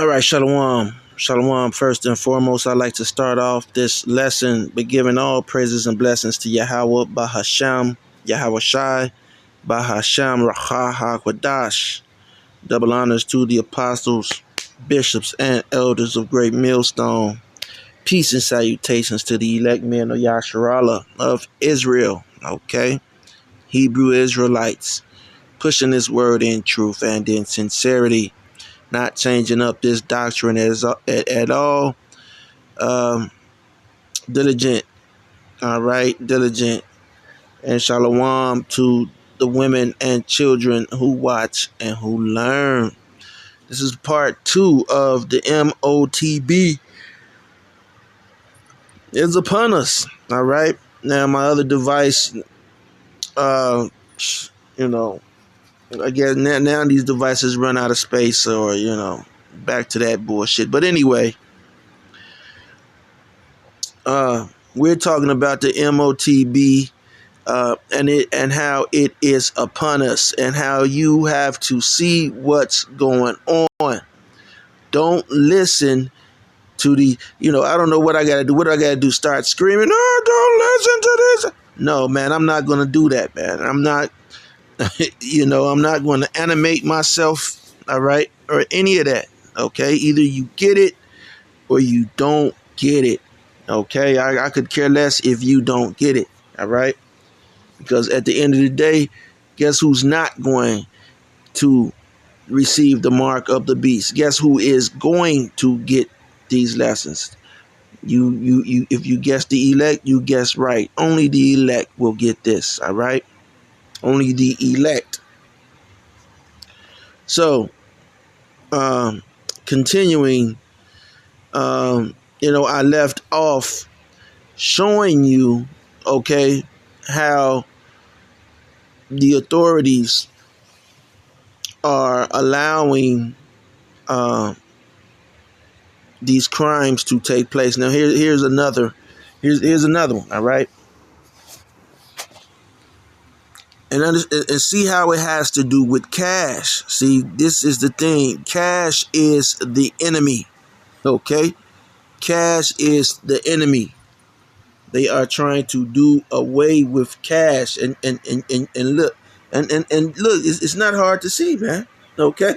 All right, Shalom. Shalom. First and foremost, I'd like to start off this lesson by giving all praises and blessings to Yahweh Bahasham, Yahweh Shai, Bahasham Racha HaKodash. Double honors to the apostles, bishops, and elders of Great Millstone. Peace and salutations to the elect men of Yasharallah of Israel. Okay? Hebrew Israelites. Pushing this word in truth and in sincerity. Not changing up this doctrine at all. Diligent. All right. Diligent. And shalom to the women and children who watch and who learn. This is part 2 of the MOTB. It's upon us. All right. Now my other device, I guess now these devices run out of space, or back to that bullshit. But anyway, we're talking about the MOTB, and how it is upon us, and how you have to see what's going on. Don't listen to the, I don't know what I gotta do. What do I gotta do? Start screaming? Oh, don't listen to this. No, man, I'm not gonna do that, man. I'm not. I'm not going to animate myself, all right, or any of that, okay? Either you get it or you don't get it, okay? I could care less if you don't get it, all right? Because at the end of the day, guess who's not going to receive the mark of the beast? Guess who is going to get these lessons? You if you guess the elect, you guess right. Only the elect will get this, all right? Only the elect. So, continuing, I left off showing you, okay, how the authorities are allowing these crimes to take place. Now, here's another one, all right? And see how it has to do with cash. See, this is the thing. Cash is the enemy. Okay? Cash is the enemy. They are trying to do away with cash. And look. And look, it's not hard to see, man. Okay?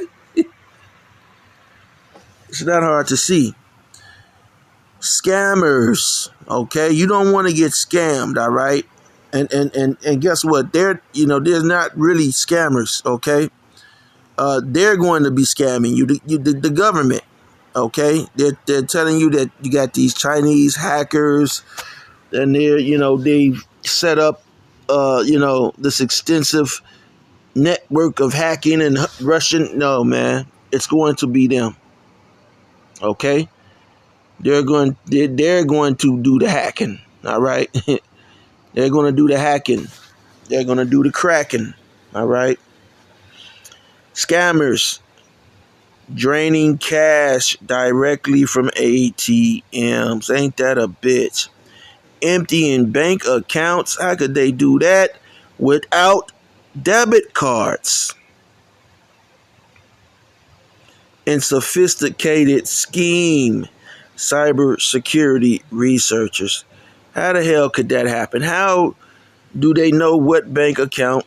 It's not hard to see. Scammers. Okay? You don't want to get scammed, all right? And guess what? They're not really scammers, okay? They're going to be scamming you, the government, okay? They're telling you that you got these Chinese hackers, and they've set up this extensive network of hacking and Russian. No, man, it's going to be them, okay? They're going to do the hacking, all right? They're going to do the hacking. They're going to do the cracking. All right. Scammers draining cash directly from ATMs. Ain't that a bitch? Emptying bank accounts. How could they do that without debit cards? And sophisticated scheme. Cybersecurity researchers. How the hell could that happen? How do they know what bank account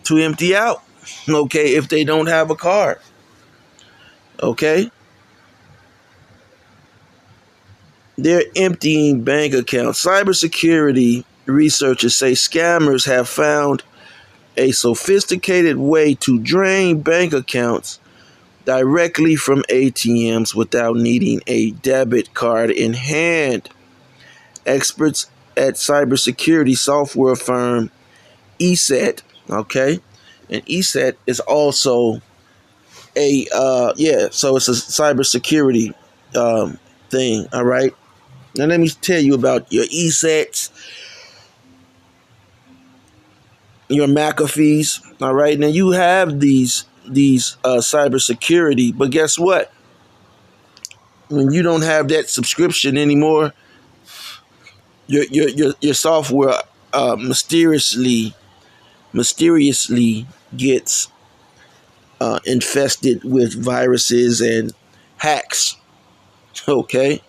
to empty out? Okay, if they don't have a card. Okay? They're emptying bank accounts. Cybersecurity researchers say scammers have found a sophisticated way to drain bank accounts directly from ATMs without needing a debit card in hand. Experts at cybersecurity software firm ESET, okay? And ESET is also so it's a cybersecurity thing, all right? Now let me tell you about your ESETs, your McAfees, all right? Now you have these cybersecurity, but guess what? When you don't have that subscription anymore, your software mysteriously gets infested with viruses and hacks, okay?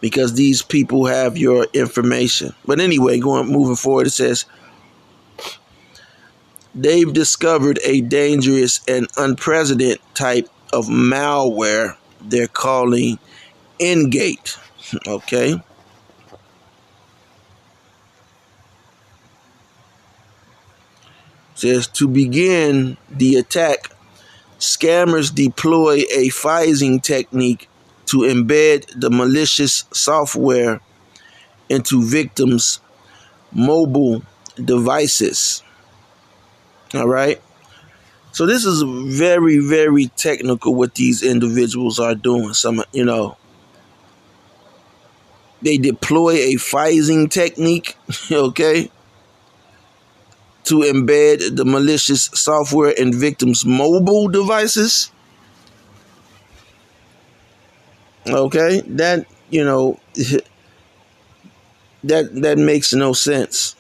Because these people have your information. But anyway, moving forward, it says they've discovered a dangerous and unprecedented type of malware they're calling Engate. Okay. It says to begin the attack, scammers deploy a phishing technique to embed the malicious software into victims' mobile devices. All right. So this is very, very technical what these individuals are doing. They deploy a phishing technique, okay, to embed the malicious software in victims' mobile devices. Okay, that that makes no sense,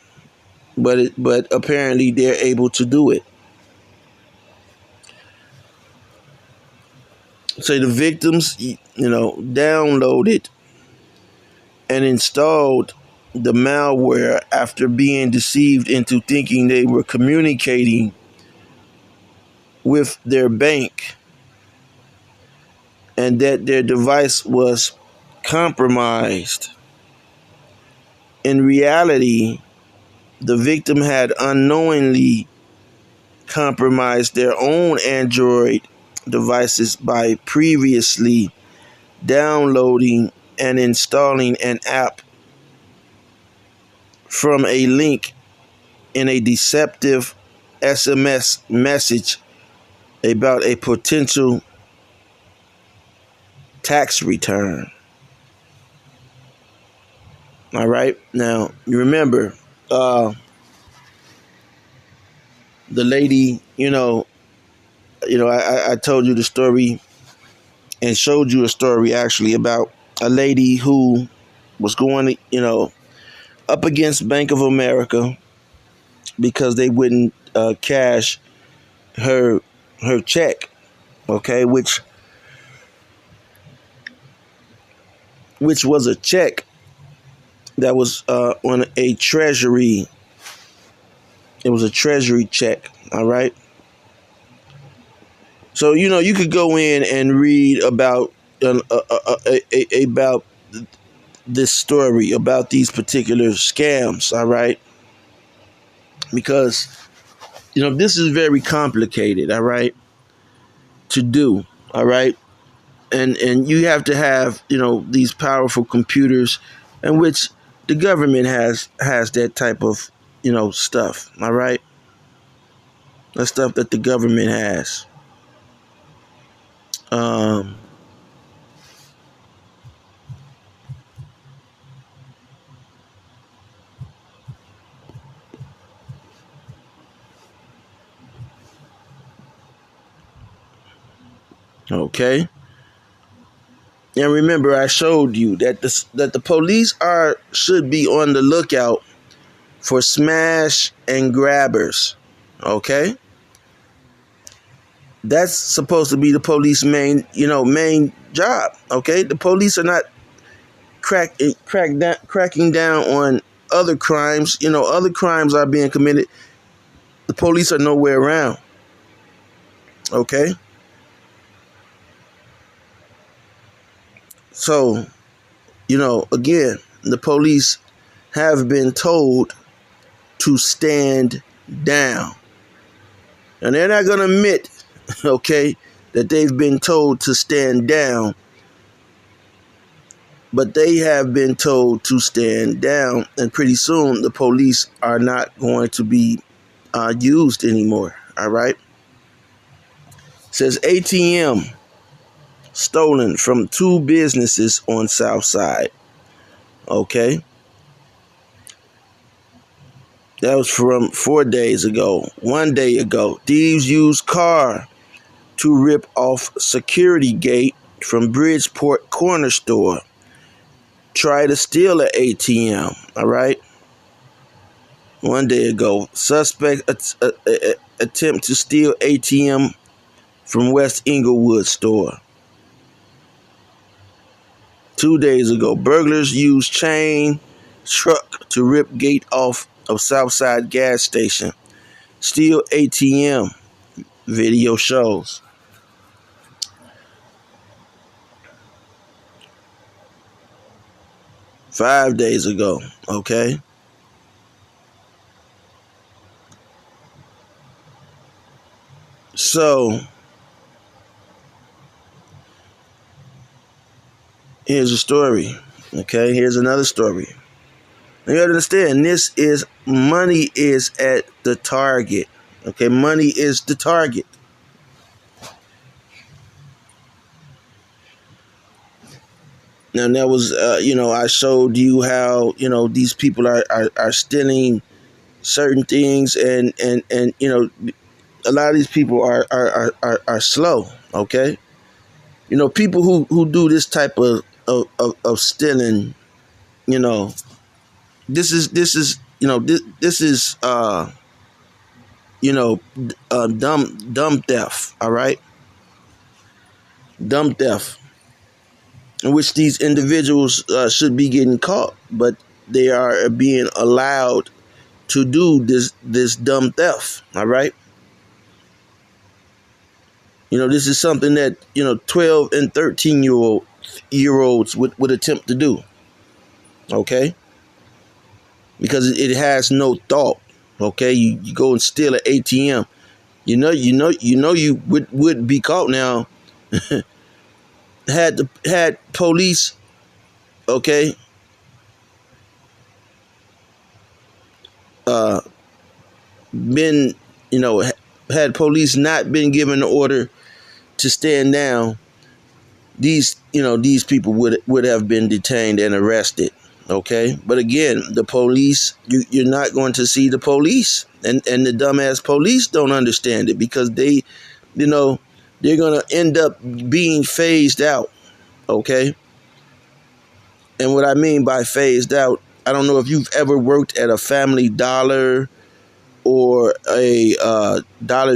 but apparently they're able to do it. So the victims, downloaded and installed the malware after being deceived into thinking they were communicating with their bank and that their device was compromised. In reality, the victim had unknowingly compromised their own Android devices by previously downloading and installing an app from a link in a deceptive SMS message about a potential tax return. All right. Now, you remember the lady, I told you the story and showed you a story actually about a lady who was going, up against Bank of America because they wouldn't cash her check, okay, which was a check that was on a treasury. It was a treasury check, all right. So you could go in and read about about this story about these particular scams, all right, because this is very complicated, all right, to do, all right, and you have to have these powerful computers, in which the government has that type of stuff, all right, that stuff that the government has. Um, okay. And remember, I showed you that the police should be on the lookout for smash and grabbers. Okay, that's supposed to be the police main job. Okay, the police are not cracking down on other crimes. Other crimes are being committed. The police are nowhere around. Okay, so again, the police have been told to stand down. And they're not going to admit, okay, that they've been told to stand down, but they have been told to stand down. And pretty soon the police are not going to be used anymore. All right. It says ATM stolen from 2 businesses on South Side. Okay. That was from 4 days ago. 1 day ago, thieves used car to rip off security gate from Bridgeport Corner Store. Try to steal an ATM. All right. 1 day ago, suspect attempt to steal ATM from West Inglewood store. 2 days ago, burglars used chain truck to rip gate off of Southside gas station. Steal ATM, video shows. 5 days ago, okay? So, here's a story, okay? Here's another story. You gotta understand, money is at the target, okay? Money is the target. Now, that was, I showed you how, these people are stealing certain things, and a lot of these people are slow, okay? People who do this type of stealing, this is dumb theft, all right? Dumb theft, in which these individuals should be getting caught, but they are being allowed to do this dumb theft, all right? This is something that 12 and 13-year-olds would attempt to do, okay? Because it has no thought, okay? You go and steal an ATM, you would be caught now. had police, okay, been, had police not been given the order to stand down, these people would have been detained and arrested, okay? But again, the police, you're not going to see the police, and the dumbass police don't understand it, because they're going to end up being phased out, okay? And what I mean by phased out, I don't know if you've ever worked at a Family Dollar or a Dollar